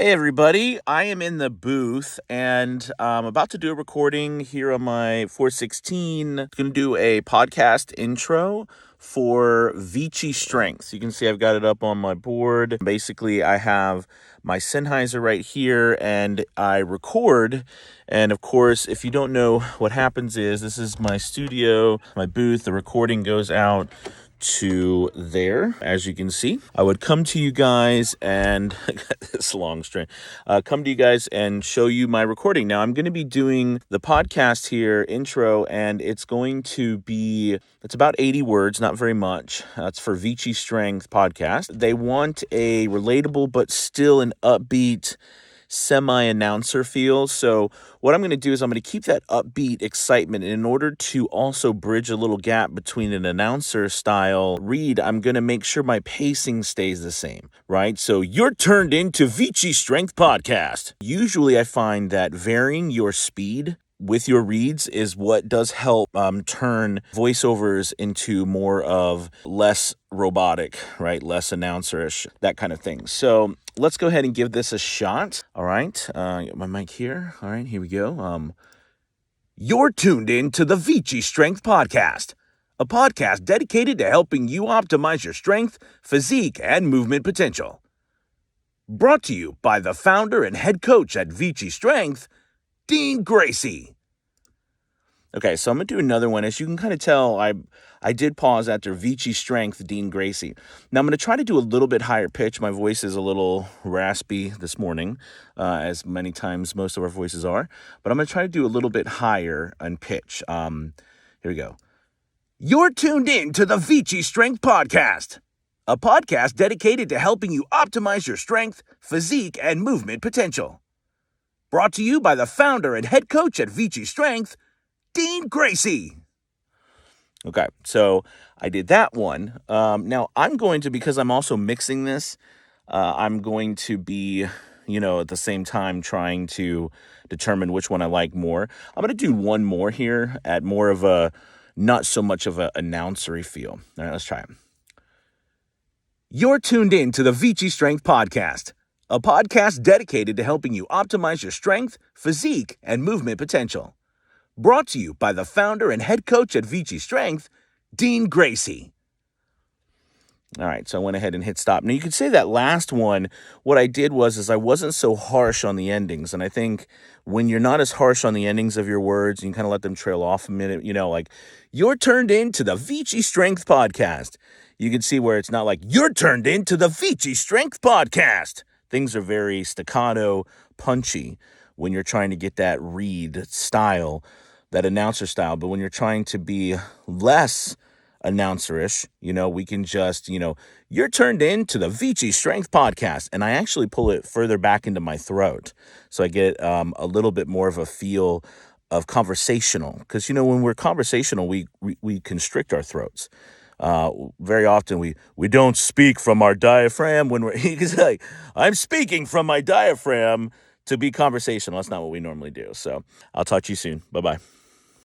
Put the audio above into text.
Hey everybody, I am in the booth and I'm about to do a recording here on my 416. I'm going to do a podcast intro for Vici Strength. You can see I've got it up on my board. Basically, I have my Sennheiser right here and I record. And of course, if you don't know what happens is this is my studio, my booth. The recording goes out to there, as you can see. I would come to you guys and I got this long string, come to you guys and show you my recording. Now I'm going to be doing the podcast here intro, and it's about 80 words, not very much. It's for Vici Strength podcast. They want a relatable but still an upbeat semi-announcer feel. So what I'm going to do is I'm going to keep that upbeat excitement. And in order to also bridge a little gap between an announcer style read, I'm going to make sure my pacing stays the same, right? So you're turned into Vici Strength Podcast. Usually I find that varying your speed with your reads is what does help turn voiceovers into more of less robotic, right? Less announcerish, that kind of thing. So let's go ahead and give this a shot. All right. Get my mic here. All right, here we go. You're tuned in to the Vici Strength Podcast, a podcast dedicated to helping you optimize your strength, physique, and movement potential. Brought to you by the founder and head coach at Vici Strength, Dean Gracie. Okay, so I'm going to do another one. As you can kind of tell, I did pause after Vici Strength, Dean Gracie. Now I'm going to try to do a little bit higher pitch. My voice is a little raspy this morning, as many times most of our voices are. But I'm going to try to do a little bit higher on pitch. Here we go. You're tuned in to the Vici Strength Podcast, a podcast dedicated to helping you optimize your strength, physique, and movement potential. Brought to you by the founder and head coach at Vici Strength, Dean Gracie. Okay, so I did that one. Now I'm going to, because I'm also mixing this, I'm going to be, at the same time trying to determine which one I like more. I'm going to do one more here at more of a, not so much of an announcery feel. All right, let's try it. You're tuned in to the Vici Strength Podcast, a podcast dedicated to helping you optimize your strength, physique, and movement potential. Brought to you by the founder and head coach at Vici Strength, Dean Gracie. All right, so I went ahead and hit stop. Now, you could say that last one, what I did was I wasn't so harsh on the endings. And I think when you're not as harsh on the endings of your words, you can kind of let them trail off a minute, like, you're turned into the Vici Strength Podcast. You can see where it's not like, you're turned into the Vici Strength Podcast. Things are very staccato, punchy when you're trying to get that read style, that announcer style. But when you're trying to be less announcerish, we can just, you're turned into the Vici Strength Podcast. And I actually pull it further back into my throat. So I get a little bit more of a feel of conversational. Because, when we're conversational, we constrict our throats. Very often we don't speak from our diaphragm when he's like, I'm speaking from my diaphragm to be conversational. That's not what we normally do. So I'll talk to you soon. Bye-bye.